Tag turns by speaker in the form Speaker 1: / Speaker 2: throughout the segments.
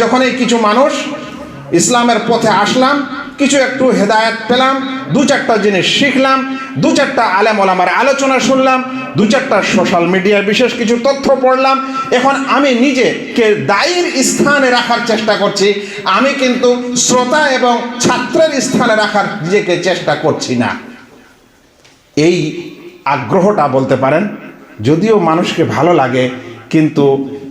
Speaker 1: যখনই কিছু মানুষ ইসলামের পথে আসলাম, কিছু একটু হেদায়েত পেলাম, দু চারটা জিনিস শিখলাম, দু চারটা আলেম ওলামার আলোচনা শুনলাম, দু চারটা সোশ্যাল মিডিয়ায় বিশেষ কিছু তথ্য পড়লাম, এখন আমি নিজেকে দায়ীর স্থানে রাখার চেষ্টা করছি। আমি কিন্তু শ্রোতা এবং ছাত্রের স্থানে রাখার নিজেকে চেষ্টা করছি না। এই আগ্রহটা বলতে পারেন যদিও মানুষকে ভালো লাগে, কিন্তু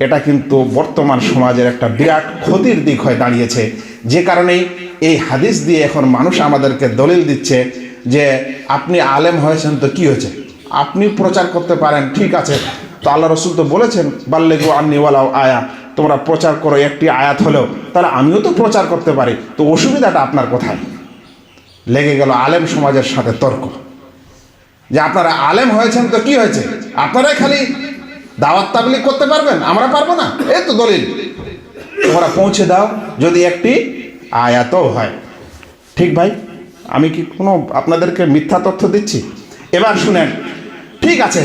Speaker 1: এটা কিন্তু বর্তমান সমাজের একটা বিরাট ক্ষতির দিক হয়ে দাঁড়িয়েছে। যে কারণেই এই হাদিস দিয়ে এখন মানুষ আমাদেরকে দলিল দিচ্ছে যে আপনি আলেম হয়েছেন তো কি হয়েছে, আপনি প্রচার করতে পারেন, ঠিক আছে, তো আল্লাহ রসুল তো বলেছেন বাল্লিগু আন্নি ওয়ালাউ আয়া, তোমরা প্রচার করো একটি আয়াত হলেও, তাহলে আমিও তো প্রচার করতে পারি, তো অসুবিধাটা আপনার কোথায়? লেগে গেল আলেম সমাজের সাথে তর্ক যে আপনারা আলেম হয়েছেন তো কি হয়েছে, আপনারাই খালি দাওয়াত তাবলীগ করতে পারবেন, আমরা পারবো না, এই তো দলিল, তোমরা পৌঁছে দাও যদি একটি আয়াতও হয়। ঠিক ভাই, আমি কি কোনো আপনাদেরকে মিথ্যা তথ্য দিচ্ছি? এবার শুনেন, ঠিক আছে,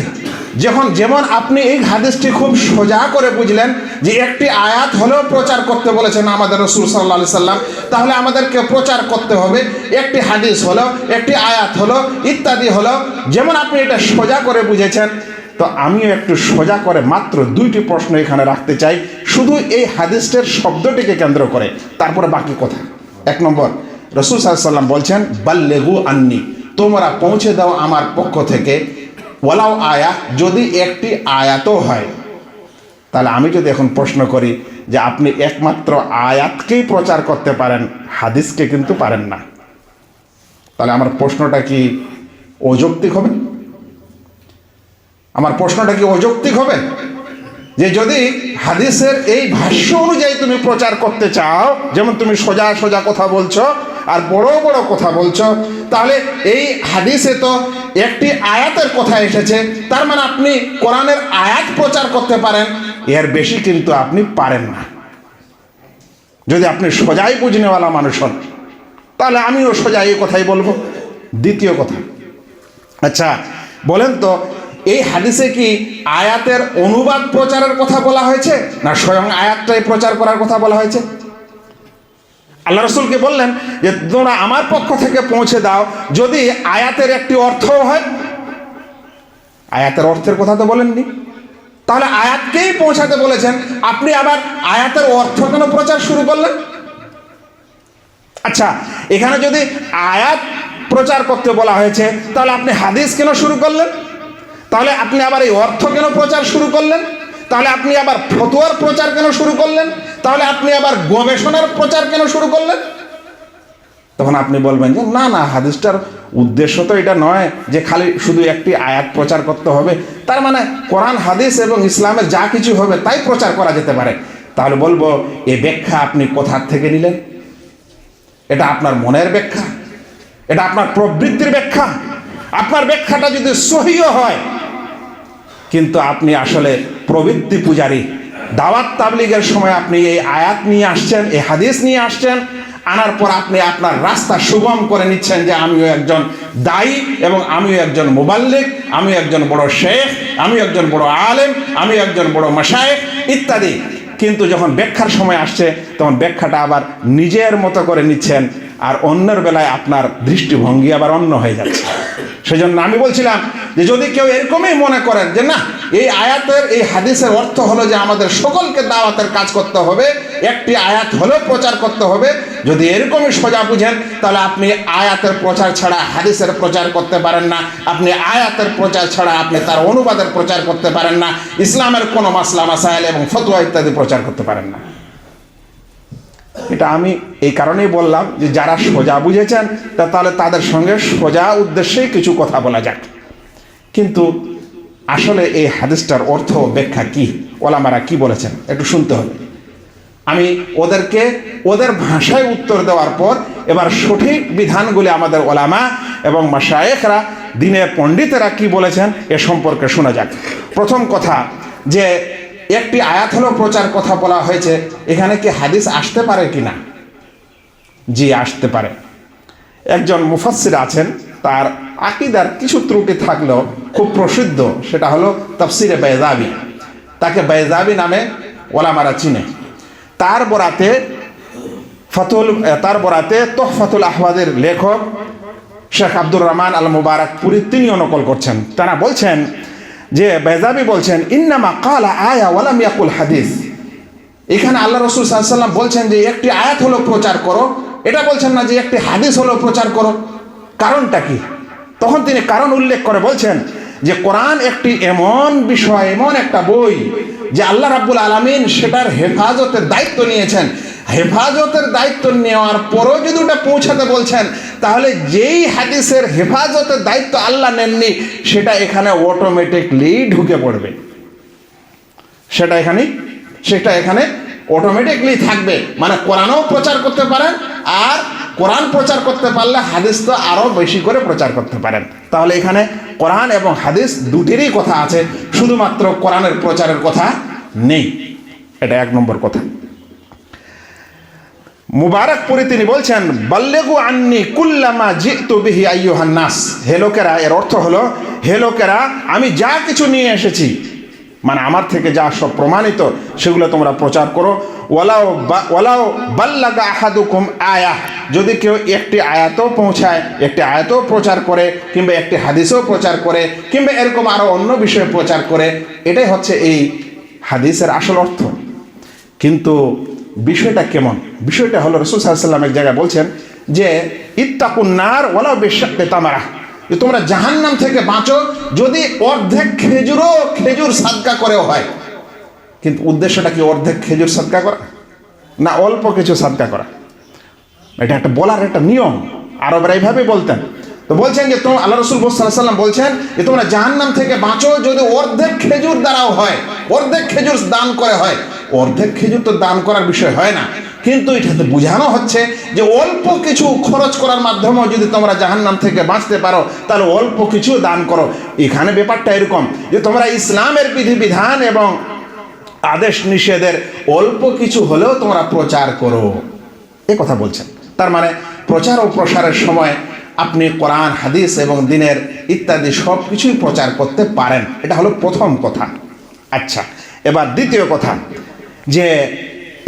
Speaker 1: যেমন আপনি এই হাদিসটি খুব সোজা করে বুঝলেন যে একটি আয়াত হলেও প্রচার করতে বলেছেন আমাদের রাসূল সাল্লাল্লাহু আলাইহি সাল্লাম, তাহলে আমাদেরকে প্রচার করতে হবে, একটি হাদিস হলো, একটি আয়াত হলো, ইত্যাদি হলো, যেমন আপনি এটা সোজা করে বুঝেছেন, তো আমিও একটু সোজা করে মাত্র দুইটি প্রশ্ন এখানে রাখতে চাই, শুধু এই হাদিসের শব্দটিকে কেন্দ্র করে, তারপরে বাকি কথা। এক নম্বর, রাসূল সাল্লাল্লাহু আলাইহি সাল্লাম বলছেন বাল্লিগু আন্নি, তোমরা পৌঁছে দাও আমার পক্ষ থেকে, ওয়ালাউ আয়া, যদি একটি আয়াতও হয়। তাহলে আমি যদি এখন প্রশ্ন করি যে আপনি একমাত্র আয়াতকেই প্রচার করতে পারেন, হাদিসকে কিন্তু পারেন না, তাহলে আমার প্রশ্নটা কি অযৌক্তিক হবে? আমার প্রশ্নটা কি অযৌক্তিক হবে যে যদি হাদিসের এই ভাষ্য অনুযায়ী তুমি প্রচার করতে চাও, যেমন তুমি সোজা সোজা কথা বলছো আর বড় বড় কথা বলছো, তাহলে এই হাদিসে তো একটি আয়াতের কথা এসেছে, তার মানে আপনি কোরআনের আয়াত প্রচার করতে পারেন, এর বেশি কিন্তু আপনি পারেন না। যদি আপনি সোজাই বুঝনেওয়ালা মানুষ হন, তাহলে আমিও সোজা এই কথাই বলবো। দ্বিতীয় কথা, আচ্ছা বলেন তো, এই হাদিসে কি আয়াতের অনুবাদ প্রচারের কথা বলা হয়েছে না স্বয়ং আয়াতটাই প্রচার করার কথা বলা হয়েছে? আল্লাহ রসুলকে বললেন যে তোমরা আমার পক্ষ থেকে পৌঁছে দাও যদি আয়াতের একটি অর্থ হয়। আয়াতের অর্থের কথা তো বলেননি, তাহলে আয়াতকেই পৌঁছাতে বলেছেন, আপনি আবার আয়াতের অর্থ কেন প্রচার শুরু করলেন? আচ্ছা, এখানে যদি আয়াত প্রচার করতে বলা হয়েছে, তাহলে আপনি হাদিস কেন শুরু করলেন? তাহলে আপনি আবার এই অর্থ কেন প্রচার শুরু করলেন? তাহলে আপনি আবার ফতোয়ার প্রচার কেন শুরু করলেন? তাহলে আপনি আবার গবেষণার প্রচার কেন শুরু করলেন? তখন আপনি বলবেন যে না না, হাদিসটার উদ্দেশ্য তো এটা নয় যে খালি শুধু একটি আয়াত প্রচার করতে হবে, তার মানে কোরআন হাদিস এবং ইসলামের যা কিছু হবে তাই প্রচার করা যেতে পারে। তাহলে বলবো এই ব্যাখ্যা আপনি কোথার থেকে নিলেন? এটা আপনার মনের ব্যাখ্যা, এটা আপনার প্রবৃত্তির ব্যাখ্যা। আপনার ব্যাখ্যাটা যদি সহিও হয়, কিন্তু আপনি আসলে প্রবৃত্তি পূজারী। দাওয়াত তাবলীগের সময় আপনি এই আয়াত নিয়ে আসছেন, এই হাদিস নিয়ে আসছেন, আনার পর আপনি আপনার রাস্তা সুগম করে নিচ্ছেন যে আমিও একজন দায়ী এবং আমিও একজন মুবাল্লিগ, আমিও একজন বড় শেখ, আমিও একজন বড় আলেম, আমি একজন বড় মাশায়েখ ইত্যাদি। কিন্তু যখন ব্যাখ্যার সময় আসছে, তখন ব্যাখ্যাটা আবার নিজের মতো করে নিচ্ছেন, আর অন্যের বেলায় আপনার দৃষ্টিভঙ্গি আবার অন্য হয়ে যাচ্ছে। সেজন্য আমি বলছিলাম যে যদি কেউ এরকমই মনে করেন যে না, এই আয়াতের এই হাদিসের অর্থ হলো যে আমাদের সকলকে দাওয়াতের কাজ করতে হবে, একটি আয়াত হলেও প্রচার করতে হবে, যদি এরকমই সোজা বুঝেন, তাহলে আপনি আয়াতের প্রচার ছাড়া হাদিসের প্রচার করতে পারেন না, আপনি আয়াতের প্রচার ছাড়া আপনি তার অনুবাদের প্রচার করতে পারেন না, ইসলামের কোনো মাসলা মাসাইল এবং ফতোয়া ইত্যাদি প্রচার করতে পারেন না। এটা আমি এই কারণেই বললাম যে যারা সোজা বুঝেছেন তাহলে তাদের সঙ্গে সোজা উদ্দেশ্যেই কিছু কথা বলা যাক। কিন্তু আসলে এই হাদিসটার অর্থ ব্যাখ্যা কি, ওলামারা কি বলেছেন একটু শুনতে হবে। আমি ওদেরকে ওদের ভাষায় উত্তর দেওয়ার পর এবার সঠিক বিধানগুলি আমাদের ওলামা এবং মাশায়েখরা, দ্বীনের পণ্ডিতেরা কি বলেছেন এ সম্পর্কে শোনা যাক। প্রথম কথা, যে একটি আয়াত হলো প্রচার কথা বলা হয়েছে, এখানে কি হাদিস আসতে পারে কিনা? জি, আসতে পারে। একজন মুফাসসির আছেন, তার আকীদার কিছু ত্রুটি থাকলেও খুব প্রসিদ্ধ, সেটা হলো তাফসিরে বাইজাবি। তাকে বাইজাবি নামে ওলামারা চিনে। তার বরাতে তোহফাতুল আহওয়াদের লেখক শেখ আব্দুর রহমান আল মুবারকপুরি তিনিও নকল করছেন। তারা বলছেন যে বেজাবি বলছেন ইন্নামা কালা আয়া ওয়ালাম ইয়াকুল হাদিস। এখানে আল্লাহ রসুল সাল্লাল্লাহু আলাইহি ওয়াসাল্লাম বলছেন যে একটি আয়াত হলো প্রচার করো, এটা বলছেন না যে একটি হাদিস হলো প্রচার করো। কারণটা কি? তখন তিনি কারণ উল্লেখ করে বলছেন যে কোরআন একটি এমন বিষয়, এমন একটা বই যে আল্লাহ রাব্বুল আলামিন সেটার হেফাজতের দায়িত্ব নিয়েছেন। হেফাজতের দায়িত্ব নেওয়ার পরও যদি ওটা পৌঁছাতে বলছেন, তাহলে যেই হাদিসের হেফাজতের দায়িত্ব আল্লাহ নেননি সেটা এখানে অটোমেটিকলি ঢুকে পড়বে, সেটা এখানে অটোমেটিকলি থাকবে। মানে কোরআনও প্রচার করতে পারেন, আর কোরআন প্রচার করতে পারলে হাদিস তো আরও বেশি করে প্রচার করতে পারেন। তাহলে এখানে কোরআন এবং হাদিস দুটিরই কথা আছে, শুধুমাত্র কোরআনের প্রচারের কথা নেই। এটা এক নম্বর কথা। মুবারকপুরি তিনি বলছেন বাল্লিগু আন্নি কুল্লামা জিতু বিহি আইয়ুহান নাস। হে লোকেরা, এর অর্থ হলো হে লোকেরা, আমি যা কিছু নিয়ে এসেছি, মানে আমার থেকে যা সব প্রমাণিত সেগুলো তোমরা প্রচার করো। ওয়ালাও বাল্লাগা আহাদুকুম আয়া, যদি কেউ একটি আয়াতও পৌঁছায়, একটি আয়াতও প্রচার করে, কিংবা একটি হাদিসও প্রচার করে, কিংবা এরকম আরও অন্য বিষয়ে প্রচার করে, এটাই হচ্ছে এই হাদিসের আসল অর্থ। কিন্তু বিষয়টা কেমন? বিষয়টা হলো রাসূল সাল্লাল্লাহু আলাইহি ওয়াসাল্লাম এক জায়গায় বলছেন যে ইত্তাকুন নার ওয়ালাউ বিশাক্কি তামারা, যে তোমরা জাহান্নাম থেকে বাঁচো যদি অর্ধেক খেজুর সাদকা করেও হয়। কিন্তু উদ্দেশ্যটা কি অর্ধেক খেজুর সাদকা করা না অল্প কিছু সাদকা করা? এটা একটা বলার একটা নিয়ম, আরবরা এইভাবে বলতেন। তো বলছেন যে আল্লাহ রাসূল সাল্লাল্লাহু আলাইহি ওয়াসাল্লাম বলছেন যে তোমরা জাহান্নাম থেকে বাঁচো যদি অর্ধেক খেজুর দ্বারাও হয়, অর্ধেক খেজুর দান করে হয়। অর্ধেক খেজুর তো দান করার বিষয় হয় না, কিন্তু এটাতে বোঝানো হচ্ছে যে অল্প কিছু খরচ করার মাধ্যমেও যদি তোমরা জাহান্নাম থেকে বাঁচতে পারো, তাহলে অল্প কিছু দান করো। এখানে ব্যাপারটা এরকম যে তোমরা ইসলামের বিধিবিধান এবং আদেশ নিষেধের অল্প কিছু হলেও তোমরা প্রচার করো, এ কথা বলছেন। তার মানে প্রচার ও প্রসারের সময় আপনি কোরআন, হাদিস এবং দ্বীনের ইত্যাদি সব কিছুই প্রচার করতে পারেন। এটা হলো প্রথম কথা। আচ্ছা, এবার দ্বিতীয় কথা, যে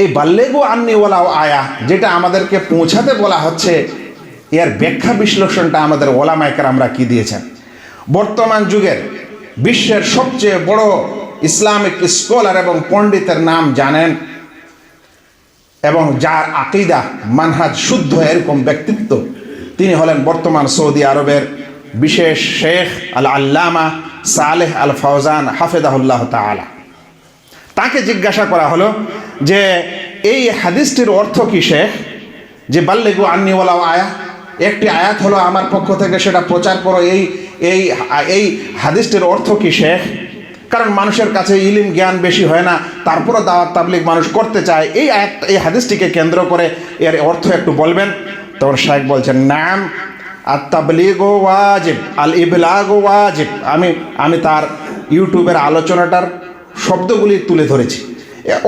Speaker 1: এই বাল্লিগু আন্নি ওয়ালাউ আয়া যেটা আমাদেরকে পৌঁছাতে বলা হচ্ছে, এর ব্যাখ্যা বিশ্লেষণটা আমাদের ওলামায়ে কেরামরা কি দিয়েছেন। বর্তমান যুগের বিশ্বের সবচেয়ে বড় ইসলামিক স্কলার এবং পণ্ডিতের নাম জানেন, এবং যার আকীদা মানহাজ শুদ্ধ এরকম ব্যক্তিত্ব, তিনি হলেন বর্তমান সৌদি আরবের বিশেষ শেখ আল আল্লামা সালেহ আল ফাওজান হাফেজাহুল্লাহ তাআলা। তাকে জিজ্ঞাসা করা হলো যে এই হাদিসটির অর্থ কি শেখ, যে বাল্লিগু আন্নি ওয়ালাউ আয়া, একটি আয়াত হলো আমার পক্ষ থেকে, সেটা প্রচার করো, এই হাদিসটির অর্থ কি শেখ? কারণ মানুষের কাছে ইলম জ্ঞান বেশি হয় না, তারপরও দাওয়াত তাবলীগ মানুষ করতে চায়। এই হাদিসটিকে কেন্দ্র করে এর অর্থ একটু বলবেন। তখন শেখ বলছেন নাম আত-তাবলীগু ওয়াজিব আল ইবলাগু ওয়াজিব। আমি তার ইউটিউবের আলোচনাটার শব্দগুলি তুলে ধরেছি,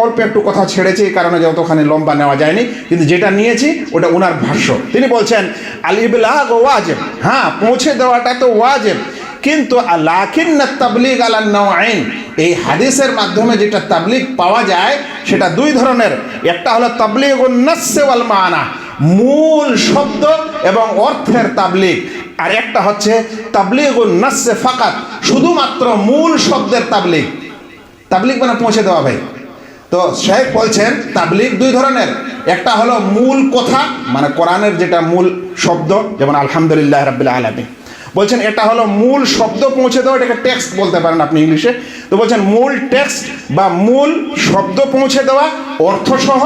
Speaker 1: অল্প একটু কথা ছেড়েছি, এই কারণে যতখানি লম্বা নেওয়া যায়নি, কিন্তু যেটা নিয়েছি ওটা ওনার ভাষ্য। তিনি বলছেন আল ইবলাগু ওয়াজিব, হ্যাঁ পৌঁছে দেওয়াটা তো ওয়াজিব, কিন্তু লাকিন্নাত তাবলীগ আলা নাওয়াইন, এই হাদিসের মাধ্যমে যেটা তাবলীগ পাওয়া যায় সেটা দুই ধরনের। একটা হলো তাবলীগুন নাস ওয়াল মানা, মূল শব্দ এবং অর্থের তাবলীগ, আর একটা হচ্ছে তাবলীগুন নাস ফাকাত, শুধুমাত্র মূল শব্দের তাবলীগ। তাবলীগ মানে পৌঁছে দেওয়া ভাই। তো শেখ বলছেন তাবলীগ দুই ধরনের, একটা হলো মূল কথা, মানে কোরআনের যেটা মূল শব্দ, যেমন আলহামদুলিল্লাহ রাব্বিল আলামিন, বলছেন এটা হলো মূল শব্দ পৌঁছে দেওয়া, এটাকে টেক্সট বলতে পারেন আপনি ইংলিশে। তো বলছেন মূল টেক্সট বা মূল শব্দ পৌঁছে দেওয়া অর্থসহ,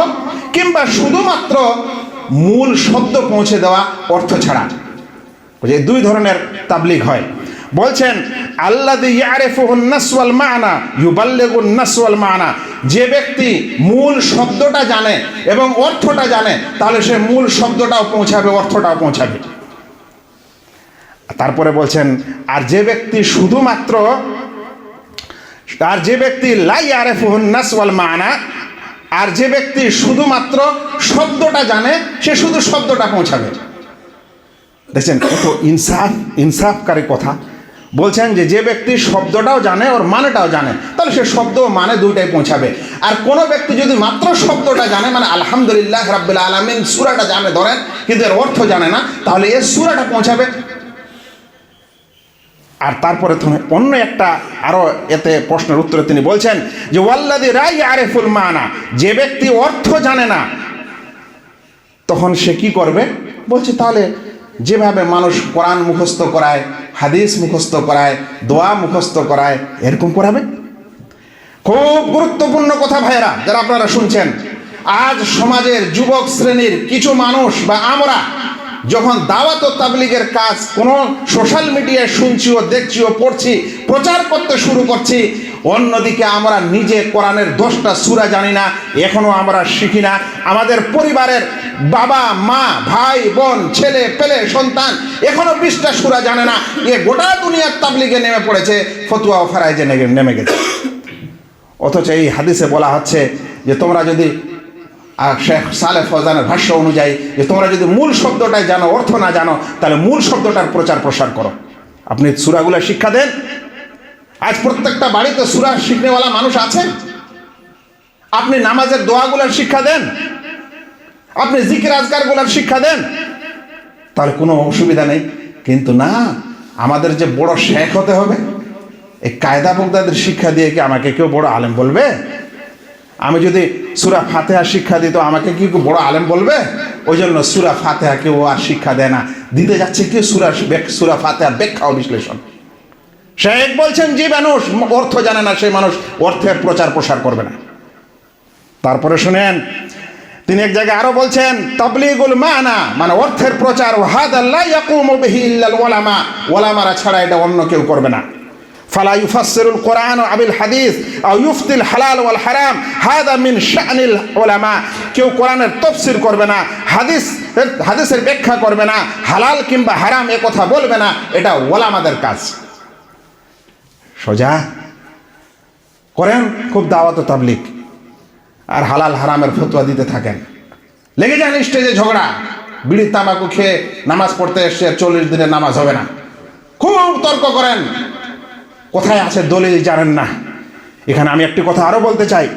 Speaker 1: কিংবা শুধুমাত্র মূল শব্দ পৌঁছে দেওয়া অর্থ ছাড়া, এই দুই ধরনের তাবলীগ হয়। বলছেন আল্লাযী ইয়ারিফুন নাস ওয়াল মানা ইউবাল্লিগুন নাস ওয়াল মানা, যে ব্যক্তি মূল শব্দটা জানে এবং অর্থটা জানে, তাহলে সে মূল শব্দটাও পৌঁছাবে, অর্থটাও পৌঁছাবে। তারপরে বলছেন আর যে ব্যক্তি লা ইয়ারিফুন নাস ওয়াল মানা, আর যে ব্যক্তি শুধুমাত্র শব্দটা জানে, সে শুধু শব্দটা পৌঁছাবে। দেখছেন কত ইনসাফকারী কথা। বলছেন যে ব্যক্তি শব্দটাও জানে ওর মানেটাও জানে, তাহলে সে শব্দ ও মানে দুইটাই পৌঁছাবে। আর কোনো ব্যক্তি যদি মাত্র শব্দটা জানে, মানে আলহামদুলিল্লাহ রাব্বিল আলামিন সূরাটা জানে ধরেন, কিন্তু এর অর্থ জানে না, তাহলে এর সূরাটা পৌঁছাবে। আর তারপরে অন্য একটা আরো এতে প্রশ্নের উত্তরে তিনি বলছেন যে ওয়াল্লাযী লা ইয়ারিফুল মানা, যে ব্যক্তি অর্থ জানে না তখন সে কি করবে? বলছে তাহলে যেভাবে মানুষ কোরআন মুখস্থ করায়, হাদিস মুখস্থ করায়, দোয়া মুখস্থ করায়, এরকম করাবে। খুব গুরুত্বপূর্ণ কথা ভাইয়েরা যারা আপনারা শুনছেন, আজ সমাজের যুবক শ্রেণীর কিছু মানুষ বা আমরা যখন দাওয়াত ও তাবলীগের কাজ কোনো সোশ্যাল মিডিয়ায় শুনছি ও দেখছি ও পড়ছি, প্রচার করতে শুরু করছি, অন্যদিকে আমরা নিজে কোরআনের 10টা সূরা জানি না, এখনো আমরা শিখি না। আমাদের পরিবারের বাবা মা ভাই বোন ছেলে পেলে সন্তান এখনো 20টা সূরা জানে না। এ গোটা দুনিয়ার তাবলীগে নেমে পড়েছে, ফতোয়া ও ফারাইজে নেমে গেছে। অথচ এই হাদিসে বলা হচ্ছে যে তোমরা যদি, আর শেখ সালেহ ফৌজানের ভাষ্য অনুযায়ী, যে তোমরা যদি মূল শব্দটাই জানো, অর্থ না জানো, তাহলে মূল শব্দটার প্রচার প্রসার করো। আপনি সূরাগুলো শিক্ষা দেন। আজ প্রত্যেকটা বাড়িতে সূরা শিখনেওয়ালা মানুষ আছে। আপনি নামাজের দোয়াগুলোর শিক্ষা দেন, আপনি জিকির আজকারগুলোর শিক্ষা দেন, তাহলে কোনো অসুবিধা নেই। কিন্তু না, আমাদের যে বড় শেখ হতে হবে, এই কায়দা বগদাদের শিক্ষা দিয়ে কি আমাকে কেউ বড় আলেম বলবে? আমি যদি সূরা ফাতিহা শিক্ষা দিই তো আমাকে কি বড় আলেম বলবে? ওই জন্য সূরা ফাতিহা কেউ আর শিক্ষা দেয় না, দিতে যাচ্ছে কি সূরা ফাতিহার ব্যাখ্যা ও বিশ্লেষণ। শেখ বলছেন যে মানুষ অর্থ জানে না, সেই মানুষ অর্থের প্রচার প্রসার করবে না। তারপরে শুনেন, তিনি এক জায়গায় আরো বলছেন তাবলীগুল মানা, মানে অর্থের প্রচার, হাদা লা ইয়াকুমু বিহি ইল্লাল উলামা, উলামারা ছাড়া এটা অন্য কেউ করবে না। ফালা ইউফাসসিরুল কোরআন আবিল হাদিস আও ইউফতিল হালাল ওয়াল হারাম, হাদা মিন শানিল উলামা। কেউ কোরআনের তাফসীর করবে না, হাদিসের ব্যাখ্যা করবে না, হালাল কিংবা হারাম এ কথা বলবে না, এটা উলামাদের কাজ। সোজা করেন খুব দাওয়াত ও তাবলীগ, আর হালাল হারামের ফতোয়া দিতে থাকেন, লেগে যান স্টেজে ঝগড়া। বিড়ি তামাকু খেয়ে নামাজ পড়তে এসছে, 40 দিনের নামাজ হবে না, খুব তর্ক করেন। কোথায় আছে দলিল জানেন না। এখানে আমি একটি কথা আরো বলতে চাই,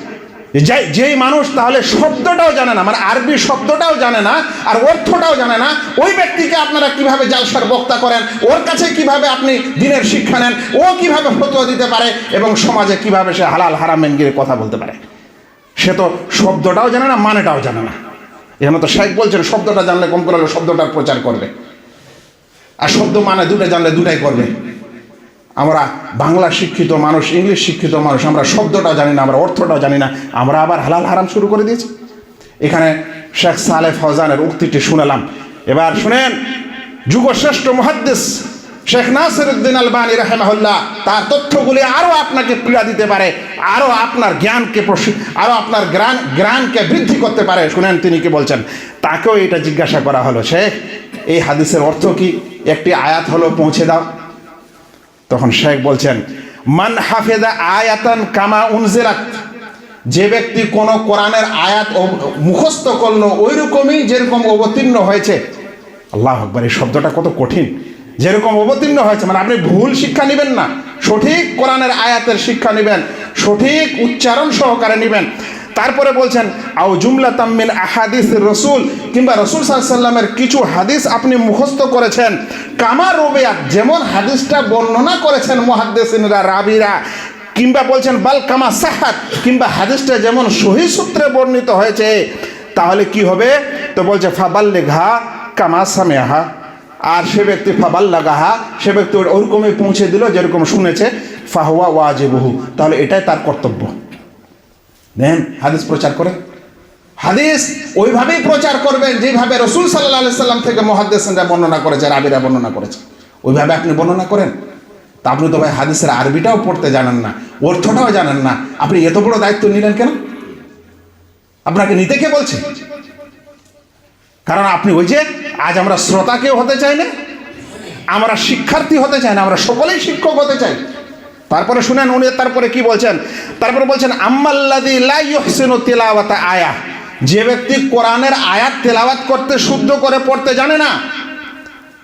Speaker 1: যেই মানুষ তাহলে শব্দটাও জানে না, মানে আরবি শব্দটাও জানে না আর অর্থটাও জানে না, ওই ব্যক্তিকে আপনারা কিভাবে জালসার বক্তা করেন, ওর কাছে কিভাবে আপনি দিনের শিক্ষা নেন, ও কিভাবে ফতোয়া দিতে পারে এবং সমাজে কিভাবে সে হালাল হারামের গিয়ে কথা বলতে পারে? সে তো শব্দটাও জানে না, মানেটাও জানে না। এখানে তো শেখ বলছেন শব্দটা জানলে কম করে শব্দটার প্রচার করবে, আর শব্দ মানে দুটো জানলে দুটাই করবে। আমরা বাংলা শিক্ষিত মানুষ, ইংলিশ শিক্ষিত মানুষ, আমরা শব্দটাও জানি না, আমরা অর্থটাও জানি না, আমরা আবার হালাল হারাম শুরু করে দিয়েছি। এখানে শেখ সালেহ ফৌজানের উক্তিটি শুনালাম। এবার শুনেন, যুগশ্রেষ্ঠ মুহাদ্দিস শেখ নাসিরউদ্দিন আলবানী রাহিমাহুল্লাহ, তার তথ্যগুলি আরও আপনাকে পীড়া দিতে পারে, আরও আপনার জ্ঞানকে আরও আপনার জ্ঞানকে বৃদ্ধি করতে পারে। শুনেন তিনি কি বলছেন। তাকেও এটা জিজ্ঞাসা করা হলো, শেখ এই হাদিসের অর্থ কি, একটি আয়াত হলো পৌঁছে দাও। তখন শেখ বলছেন, মান হাফেজা আয়াতান কামা উনজিলাত, যে ব্যক্তি কোন কোরআনের আয়াত মুখস্থ করলো ওই রকমই যেরকম অবতীর্ণ হয়েছে। আল্লাহু আকবার, এই শব্দটা কত কঠিন। যেরকম অবতীর্ণ হয়েছে মানে আপনি ভুল শিক্ষা নেবেন না, সঠিক কোরআনের আয়াতের শিক্ষা নেবেন, সঠিক উচ্চারণ সহকারে নেবেন। তারপরে বলছেন আও জুমলাতাম মিন আহাদিস রাসূল, কিংবা রাসূল সাল্লাল্লাহু আলাইহি ওয়াসাল্লামের কিছু হাদিস আপনি মুখস্থ করেছেন, কামা রুবিয়াত, যেমন হাদিসটা বর্ণনা করেছেন মুহাদ্দিসিনরা রাবিরা, কিংবা বলছেন বাল কামা সাহাত, কিংবা হাদিসটা যেমন সহিহ সূত্রে বর্ণিত হয়েছে, তাহলে কি হবে? তো বলছে ফাবাল্লিগহা কামা সামিআহা, আর সে ব্যক্তি ফাবাল্লাগাহা, সে ব্যক্তি ওরকমই পৌঁছে দিল যেরকম শুনেছে, ফাহুয়া ওয়াজিবুহু, তাহলে এটাই তার কর্তব্য। দেন হাদিস প্রচার করে, হাদিস ওইভাবেই প্রচার করবেন যেভাবে রাসূল সাল্লাল্লাহু আলাইহি সাল্লাম থেকে মুহাদ্দিসিনরা বর্ণনা করেছে, রাবিরা বর্ণনা করেছে, ওইভাবে আপনি বর্ণনা করেন। তা আপনি তো ভাই হাদিসের আরবিটাও পড়তে জানেন না, অর্থটাও জানেন না, আপনি এত বড় দায়িত্ব নিলেন কেন? আপনাকে নিতে কে বলছে? কারণ আপনি ওই যে আজ আমরা শ্রোতা কেউ হতে চাই না, আমরা শিক্ষার্থী হতে চাই না, আমরা সকলেই শিক্ষক হতে চাই। তারপরে শুনেন উনি তারপরে কি বলছেন, তারপরে বলছেন আম্মাল্লাযী লা ইউহসিনু তিলাওয়াতা আয়া, যে ব্যক্তি কোরআনের আয়াত তেলাওয়াত করতে শুদ্ধ করে পড়তে জানে না।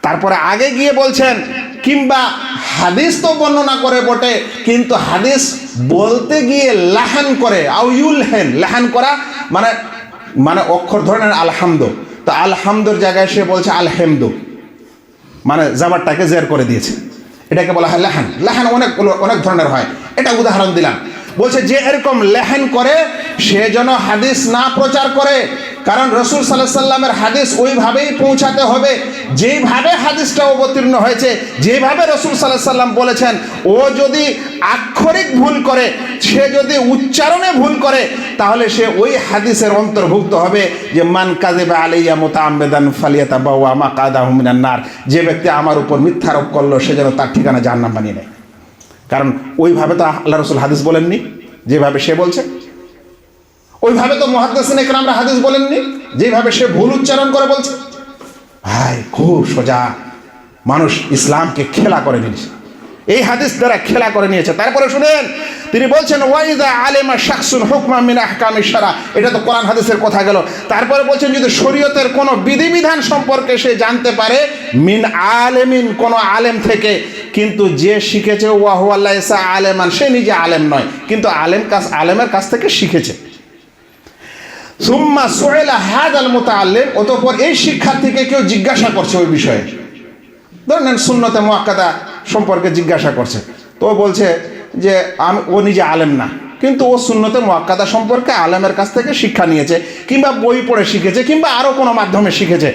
Speaker 1: তারপরে আগে গিয়ে বলছেন কিংবা হাদিস তো বর্ণনা করে বটে, কিন্তু হাদিস বলতে গিয়ে লাহান করে, আউয়ুলহেন, লাহান করা মানে মানে অক্ষর ধরনের আলহামদু, তো আলহামদুর জায়গায় সে বলছে আলহেমদু, মানে জাবারটাকে জের করে দিয়েছে। এটাকে বলা হয় লেহান। লেহান অনেক ধরনের হয়, এটা উদাহরণ দিলাম। বলছে যে এরকম লেহান করে সে যেন হাদিস না প্রচার করে, কারণ রসুল সাল্লাল্লাহু আলাইহি সাল্লামের হাদিস ওইভাবেই পৌঁছাতে হবে যেইভাবে হাদিসটা অবতীর্ণ হয়েছে, যেভাবে রসুল সাল্লাল্লাহু আলাইহি সাল্লাম বলেছেন। ও যদি আক্ষরিক ভুল করে, সে যদি উচ্চারণে ভুল করে, তাহলে সে ওই হাদিসের অন্তর্ভুক্ত হবে যে মান কাযিবা আলাইয়া মুতাআম্মিদান ফালিয়াতাবাওয়া মাকআদাহু মিনান নার, যে ব্যক্তি আমার উপর মিথ্যারোপ করলো সে যেন তার ঠিকানা জাহান্নাম বানিয়ে নেয়। কারণ ওইভাবে তো আল্লাহ রসুল হাদিস বলেননি, যেভাবে সে বলছে ওইভাবে তো মুহাদ্দিসিন ইকরামরা হাদিস বলেননি, যেভাবে সে ভুল উচ্চারণ করে বলছে। ভাই খুব সোজা, মানুষ ইসলামকে খেলা করে নিয়েছে, এই হাদিস দ্বারা খেলা করে নিয়েছে। তারপরে শুনেন তিনি বলছেন ওয়াইদা আলেমা শাখসুন হুকমা মিন আহকামিশ শারা, এটা তো কোরআন হাদিসের কথা গেল। তারপরে বলছেন যদি শরীয়তের কোনো বিধিবিধান সম্পর্কে সে জানতে পারে, মিন আলেমিন, কোনো আলেম থেকে, কিন্তু যে শিখেছে ওয়াহুয়া লাইসা আলেমান, সে নিজে আলেম নয়, কিন্তু আলেমের কাছ থেকে শিখেছে। সুম্মা সুইলা হাদাল মুতাআল্লিম, অতঃপর এই শিক্ষার্থীকে কেউ জিজ্ঞাসা করছে ওই বিষয়ে, ধরেন সুন্নতে মুআক্কাদা সম্পর্কে জিজ্ঞাসা করছে, তো বলছে যে ও নিজে আলেম না, কিন্তু ও সুন্নতে মুআক্কাদা সম্পর্কে আলেমের কাছ থেকে শিক্ষা নিয়েছে, কিংবা বই পড়ে শিখেছে, কিংবা আরও কোনো মাধ্যমে শিখেছে।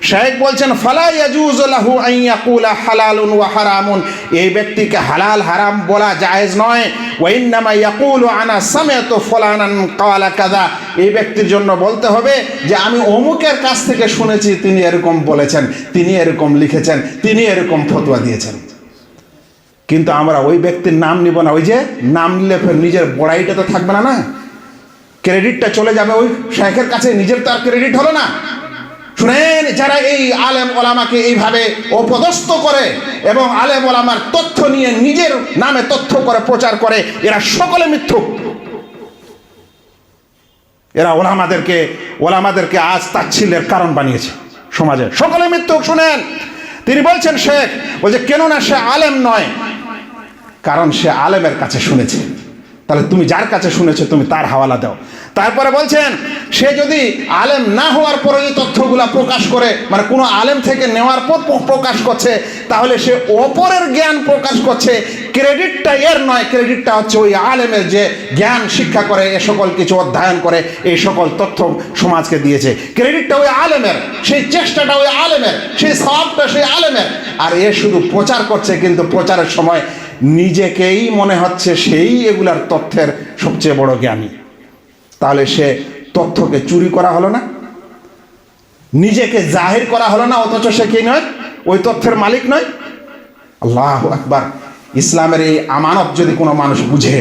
Speaker 1: শায়েখ বলছেন ফালা ইয়াজুজু লাহু আন ইয়াকুলা হালালুন ওয়া হারামুন, এই ব্যক্তিকে হালাল হারাম বলা জায়েজ নয়। ওয়া ইন্নামা ইয়াকুলু আনা সামিআতু ফুলানান ক্বালা কাযা, এই ব্যক্তির জন্য বলতে হবে যে আমি অমুকের কাছ থেকে শুনেছি, তিনি এরকম বলেছেন, তিনি এরকম লিখেছেন, তিনি এরকম ফতোয়া দিয়েছেন। কিন্তু আমরা ওই ব্যক্তির নাম নিব না, ওই যে নাম নিলে নিজের বড়াইটা তো থাকবে না, না ক্রেডিটটা চলে যাবে ওই শায়েখের কাছে, নিজের তো আর ক্রেডিট হলো না। শুনেন, যারা এই আলেম ওলামাকে এইভাবে অপদস্থ করে এবং আলেম ওলামার তথ্য নিয়ে নিজের নামে তথ্য করে প্রচার করে, এরা সকলে মিথ্যুক। এরা ওলামাদেরকে আজ তাচ্ছিল্যের কারণ বানিয়েছে সমাজে, সকলে মিথ্যুক। শুনেন তিনি বলছেন শেখ বলছে কেননা সে আলেম নয়, কারণ সে আলেমের কাছে শুনেছে। তাহলে তুমি যার কাছে শুনেছো তুমি তার হাওয়ালা দাও। তারপরে বলছেন সে যদি আলেম না হওয়ার পরে এই তথ্যগুলা প্রকাশ করে, মানে কোনো আলেম থেকে নেওয়ার পর প্রকাশ করছে, তাহলে সে অপরের জ্ঞান প্রকাশ করছে, ক্রেডিটটা এর নয়, ক্রেডিটটা হচ্ছে ওই আলেমের যে জ্ঞান শিক্ষা করে, এ সকল কিছু অধ্যয়ন করে, এই সকল তথ্য সমাজকে দিয়েছে, ক্রেডিটটা ওই আলেমের, সেই চেষ্টাটা ওই আলেমের, সেই সওয়াবটা সেই আলেমের। আর এ শুধু প্রচার করছে, কিন্তু প্রচারের সময় নিজেকেই মনে হচ্ছে সেই এগুলার তথ্যের সবচেয়ে বড় জ্ঞানী। তাহলে সে তথ্যকে চুরি করা হলো না, নিজেকে জাহির করা হলো না, অথচ সে কি নয়, ওই তথ্যের মালিক নয়। আল্লাহু আকবার। ইসলামের এই আমানত যদি কোনো মানুষ বুঝে,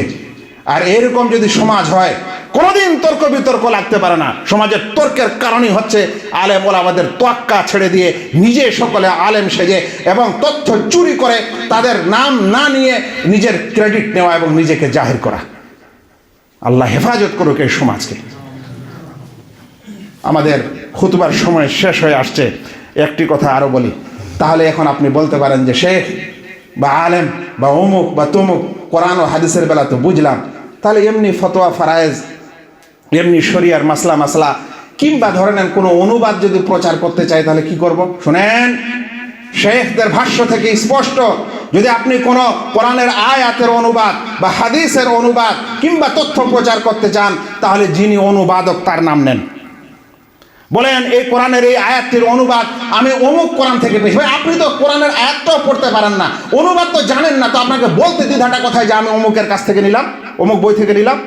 Speaker 1: আর এরকম যদি সমাজ হয়, কোনোদিন তর্ক বিতর্ক লাগতে পারে না। সমাজের তর্কের কারণই হচ্ছে আলেম ওলামাদের তোয়াক্কা ছেড়ে দিয়ে নিজে সকলে আলেম সেজে এবং তথ্য চুরি করে তাদের নাম না নিয়ে নিজের ক্রেডিট নেওয়া এবং নিজেকে জাহির করা। আল্লাহ হেফাজত করুক এই সমাজকে। আমাদের খুতবার সময় শেষ হয়ে আসছে, একটি কথা আরও বলি। তাহলে এখন আপনি বলতে পারেন যে শেখ বা আলেম বা অমুক বা তমুক, কোরআন ও হাদিসের বেলা তো বুঝলাম, তাহলে এমনি ফতোয়া ফারায়েজ, এমনি শরিয়ার মাসলা কিংবা ধরে নেন কোনো অনুবাদ যদি প্রচার করতে চাই, তাহলে কি করব? শুনেন, শেখদের ভাষ্য থেকে স্পষ্ট, যদি আপনি কোনো কোরআনের আয়াতের অনুবাদ বা হাদিসের অনুবাদ কিংবা তথ্য প্রচার করতে চান, তাহলে যিনি অনুবাদক তার নাম নেন, বলেন এই কোরআনের এই আয়াতটির অনুবাদ আমি অমুক কোরআন থেকে পেয়েছি। ভাই আপনি তো কোরআনের আয়াতটাও পড়তে পারেন না, অনুবাদ তো জানেন না, তো আপনাকে বলতে দ্বিধাটা কোথায় যে আমি অমুকের কাছ থেকে নিলাম, অমুক বই থেকে নিলাম?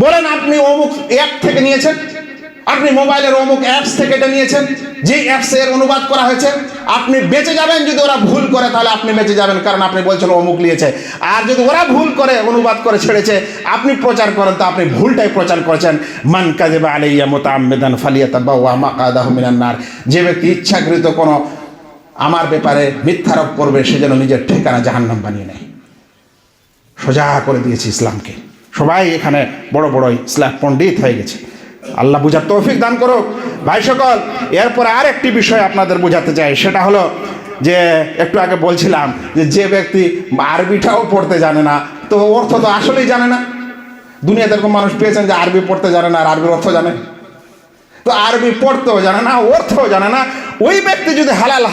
Speaker 1: বলেন আপনি অমুক অ্যাপ থেকে নিয়েছেন, আপনি মোবাইলের অমুক অ্যাপস থেকে এটা নিয়েছেন, যে অ্যাপসের অনুবাদ করা হয়েছে, আপনি বেঁচে যাবেন। যদি ওরা ভুল করে তাহলে আপনি বেঁচে যাবেন, কারণ আপনি বলছেন অমুক নিয়েছে। আর যদি ওরা ভুল করে অনুবাদ করে ছেড়েছে, আপনি প্রচার করেন, তো আপনি ভুলটাই প্রচার করেছেন। মান কাযিবা আলাইয়া মুতাআম্মিদান ফালিয়াতাবাওয়া মাকআদাহু মিনান নার, যে ব্যক্তি ইচ্ছাকৃত কোনো আমার ব্যাপারে মিথ্যারোপ করবে, সে যেন নিজের ঠিকানা জাহান্নাম বানিয়ে নেয়। সোজা করে দিয়েছি ইসলামকে। সবাই এখানে বড় বড় ইসলাম পণ্ডিত হয়ে গেছে। আল্লাহ বুঝার তৌফিক দান করুক। ভাই সকল, এরপরে আরেকটি বিষয় আপনাদের বোঝাতে চাই, সেটা হলো যে একটু আগে বলছিলাম যে ব্যক্তি আরবিটাও পড়তে জানে না, তো অর্থ তো আসলেই জানে না। দুনিয়াতে এরকম মানুষ পেয়েছেন যে আরবি পড়তে জানে না আর আরবির অর্থ জানে। তো আরবি পড়তেও জানে না, অর্থও জানে না, ওই ব্যক্তি যদি হালাল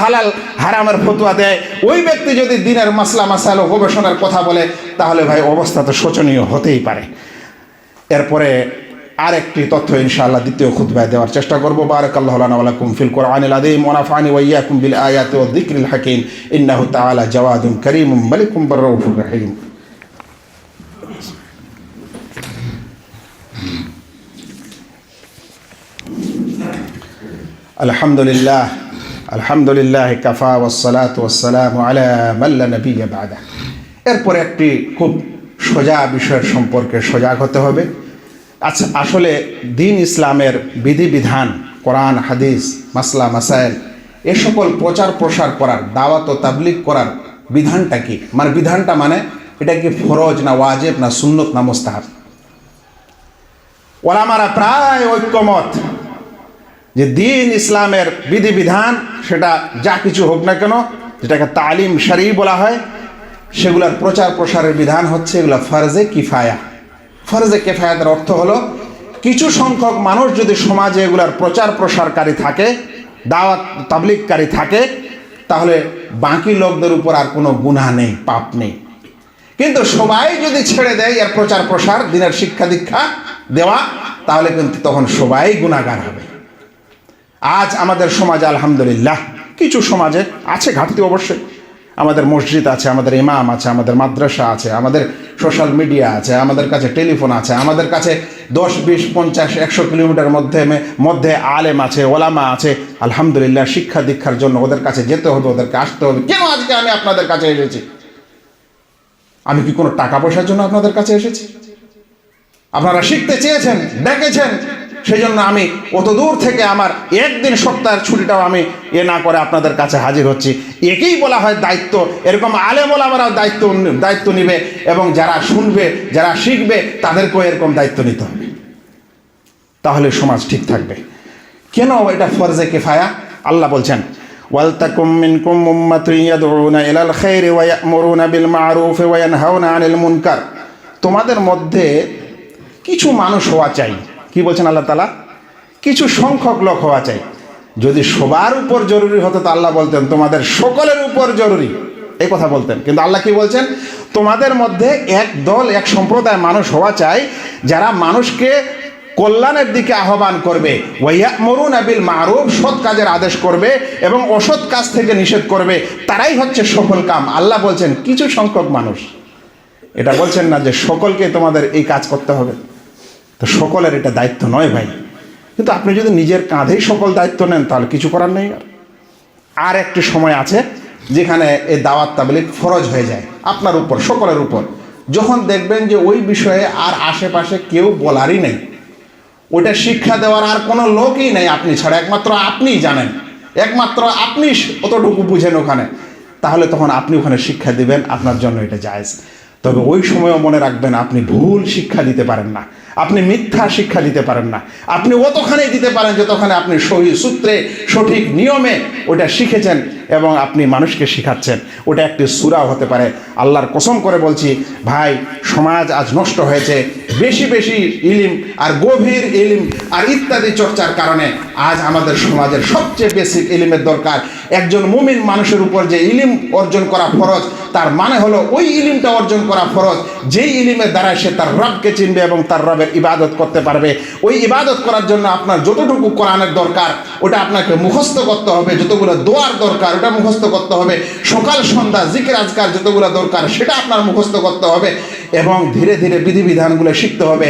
Speaker 1: হারামের ফতোয়া দেয়, ওই ব্যক্তি যদি দিনের মাসলা মাসাইল ও গবেষণার কথা বলে, তাহলে ভাই অবস্থা তো শোচনীয় হতেই পারে। এরপরে আরেকটি তথ্য ইনশাআল্লাহ দ্বিতীয় খুতবায় দেওয়ার চেষ্টা করব। বারাকাল্লাহু লানা ওয়া লাকুম ফিল কুরআনিল আযীম ওয়া নাফা'নি ওয়া ইয়্যাকুম বিল আয়াতি ওয়ায যিকরিল হাকীম ইন্নাহু তাআলা জাওয়াদুন কারীমুম মালিকুম রাউফুর রহিম। আলহামদুলিল্লাহ কাফা ওয়াসসালাতু ওয়াসসালামু আলা মান লা নাবিয়্যা বা'দা। এরপরে একটি খুব সোজা বিষয়ের সম্পর্কে সজাগ হতে হবে। আচ্ছা, আসলে দিন ইসলামের বিধিবিধান, কোরআন হাদিস, মাসলা মাসাইল, এ সকল প্রচার প্রসার করার, দাওয়াত ও তাবলীগ করার বিধানটা কি? মানে বিধানটা মানে এটা কি ফরজ না ওয়াজিব না সুন্নত না মুস্তাহাব? ওলামারা প্রায় ঐক্যমত যে দিন ইসলামের বিধিবিধান সেটা যা কিছু হোক না কেন, যেটাকে তালিম শরঈ বলা হয়, সেগুলোর প্রচার প্রসারের বিধান হচ্ছে এগুলো ফরজে কিফায়া। ফরজে কিফায়াতের অর্থ হলো কিছু সংখ্যক মানুষ যদি সমাজে এগুলার প্রচার প্রসারকারী থাকে, দাওয়াত তাবলীগকারী থাকে, তাহলে বাকি লোকদের উপর আর কোনো গুনাহ নেই, পাপ নেই। কিন্তু সবাই যদি ছেড়ে দেয় এর প্রচার প্রসার, দিনের শিক্ষা দীক্ষা দেওয়া, তাহলে কিন্তু তখন সবাই গুনাহগার হবে। আজ আমাদের সমাজে আলহামদুলিল্লাহ কিছু সমাজে আছে ঘাটতি অবশ্যই। আমাদের মসজিদ আছে, আমাদের ইমাম আছে, আমাদের মাদ্রাসা আছে, আমাদের সোশ্যাল মিডিয়া আছে, আমাদের কাছে টেলিফোন আছে, আমাদের কাছে 10, 20, 50, 100 কিলোমিটার মধ্যে আলেম আছে, ওলামা আছে। আলহামদুলিল্লাহ শিক্ষা দীক্ষার জন্য ওদের কাছে যেতে হবে, ওদেরকে আসতে হবে। কেন আজকে আমি আপনাদের কাছে এসেছি? আমি কি কোনো টাকা পয়সার জন্য আপনাদের কাছে এসেছি? আপনারা শিখতে চেয়েছেন, ডেকেছেন, সেই জন্য আমি অত দূর থেকে আমার একদিন সপ্তাহের ছুটিটাও আমি না করে আপনাদের কাছে হাজির হচ্ছি। একেই বলা হয় দায়িত্ব। এরকম আলেম ওলামারাও দায়িত্ব নিবে, এবং যারা শুনবে, যারা শিখবে, তাদেরকেও এরকম দায়িত্ব নিতে হবে। তাহলে সমাজ ঠিক থাকবে। কেন এটা ফরজে কিফায়া? আল্লাহ বলছেন, ওয়ালতাকুম মিনকুম উম্মাতুন ইয়াদউনা ইলাল খায়রি ওয়া ইয়া'মুরুনা বিল মা'রুফি ওয়া ইয়ানহাউনা আনিল মুনকার। তোমাদের মধ্যে কিছু মানুষ হওয়া চাই। কি বলছেন আল্লাহ তাআলা? কিছু সংখ্যক লোক হওয়া চাই। যদি সবার উপর জরুরি হতো তো আল্লাহ বলতেন তোমাদের সকলের উপর জরুরি, এই কথা বলতেন। কিন্তু আল্লাহ কি বলছেন? তোমাদের মধ্যে এক দল, এক সম্প্রদায় মানুষ হওয়া চাই যারা মানুষকে কল্যাণের দিকে আহ্বান করবে, ওয়া ইয়া'মুরুনা বিল মা'রুফ, সৎ কাজের আদেশ করবে এবং অসৎ কাজ থেকে নিষেধ করবে। তারাই হচ্ছে সফল কাম। আল্লাহ বলছেন কিছু সংখ্যক মানুষ, এটা বলছেন না যে সকলকে তোমাদের এই কাজ করতে হবে। তো সকলের এটা দায়িত্ব নয় ভাই। কিন্তু আপনি যদি নিজের কাঁধেই সকল দায়িত্ব নেন তাহলে কিছু করার নেই। আর একটি সময় আছে যেখানে এই দাওয়াত তাবলীগ ফরজ হয়ে যায় আপনার উপর, সকলের উপর। যখন দেখবেন যে ওই বিষয়ে আর আশেপাশে কেউ বলারই নেই, ওটা শিক্ষা দেওয়ার আর কোনো লোকই নেই আপনি ছাড়া, একমাত্র আপনিই জানেন, একমাত্র আপনি অতটুকু বুঝেন ওখানে, তাহলে তখন আপনি ওখানে শিক্ষা দিবেন, আপনার জন্য এটা জায়েজ। তবে ওই সময়ও মনে রাখবেন আপনি ভুল শিক্ষা দিতে পারেন না, আপনি মিথ্যা শিক্ষা দিতে পারেন না। আপনি অতখানেই দিতে পারেন যতখানে আপনি সহি সূত্রে, সঠিক নিয়মে ওটা শিখেছেন এবং আপনি মানুষকে শিখাচ্ছেন। ওটা একটি সূরা হতে পারে। আল্লাহর কসম করে বলছি ভাই, সমাজ আজ নষ্ট হয়েছে বেশি বেশি ইলিম আর গভীর ইলিম আর ইত্যাদি চর্চার কারণে। আজ আমাদের সমাজের সবচেয়ে বেসিক ইলিমের দরকার। একজন মুমিন মানুষের উপর যে ইলিম অর্জন করা ফরজ, তার মানে হলো ওই ইলিমটা অর্জন করা ফরজ যেই ইলিমের দ্বারা সে তার রবকে চিনবে এবং তার রবের ইবাদত করতে পারবে। ওই ইবাদত করার জন্য আপনার যতটুকু কোরআনের দরকার ওটা আপনাকে মুখস্থ করতে হবে, যতগুলো দোয়ার দরকার ওটা মুখস্থ করতে হবে, সকাল সন্ধ্যা জিকির আজকার যতগুলো দরকার সেটা আপনার মুখস্থ করতে হবে, এবং ধীরে ধীরে বিধিবিধানগুলো শিখতে হবে।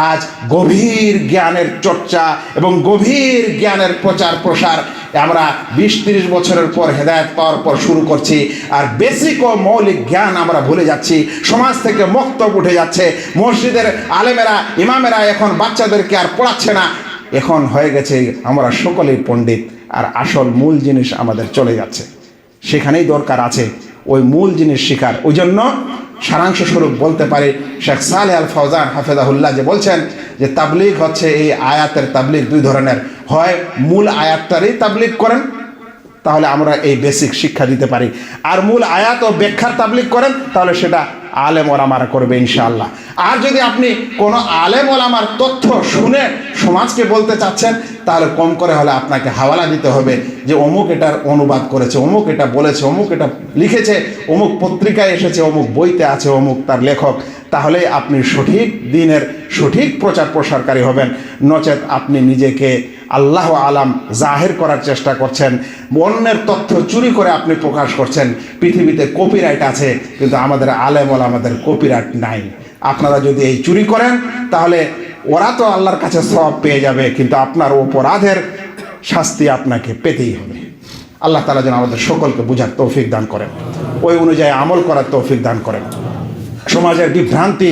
Speaker 1: আজ গভীর জ্ঞানের চর্চা এবং গভীর জ্ঞানের প্রচার প্রসার আমরা 20-30 বছরের পর হেদায়েত পাওয়ার পর শুরু করছি, আর বেসিক ও মৌলিক জ্ঞান আমরা ভুলে যাচ্ছি। সমাজ থেকে মক্তব উঠে যাচ্ছে। মসজিদের আলেমেরা, ইমামেরা এখন বাচ্চাদেরকে আর পড়াচ্ছে না, এখন হয়ে গেছে আমরা সকলেই পণ্ডিত, আর আসল মূল জিনিস আমাদের চলে যাচ্ছে। সেখানেই দরকার আছে ওই মূল জিনিস শিখার। ওই জন্য সারাংশ স্বরূপ বলতে পারি, শেখ সালেহ আল ফাওজান হাফেজাহুল্লাহ যে বলছেন যে তাবলীগ হচ্ছে এই আয়াতের তাবলীগ দুই ধরনের। হয় মূল আয়াতটারই তাবলীগ করেন, তাহলে আমরা এই বেসিক শিক্ষা দিতে পারি। আর মূল আয়াত ও ব্যাখ্যার তাবলিগ করেন তাহলে সেটা আলেম ওলামারা করবে ইনশাআল্লাহ। আর যদি আপনি কোনো আলেম ওলামার তথ্য শুনে সমাজকে বলতে চাচ্ছেন তাহলে কম করে হলে আপনাকে হাওয়ালা দিতে হবে যে অমুক এটার অনুবাদ করেছে, অমুক এটা বলেছে, অমুক এটা লিখেছে, অমুক পত্রিকায় এসেছে, অমুক বইতে আছে, অমুক তার লেখক। তাহলে আপনি সঠিক দিনের সঠিক প্রচার প্রসারকারী হবেন। নচেত আপনি নিজেকে আল্লাহ আলাম জাহির করার চেষ্টা করছেন, অন্যের তথ্য চুরি করে আপনি প্রকাশ করছেন। পৃথিবীতে কপিরাইট আছে, কিন্তু আমাদের আলেম আমাদের কপিরাইট নাই। আপনারা যদি এই চুরি করেন তাহলে ওরা তো আল্লাহর কাছে সওয়াব পেয়ে যাবে, কিন্তু আপনার অপরাধের শাস্তি আপনাকে পেতেই হবে। আল্লাহ তাআলা যেন আমাদের সকলকে বুঝার তৌফিক দান করেন, ওই অনুযায়ী আমল করার তৌফিক দান করেন। সমাজের বিভ্রান্তি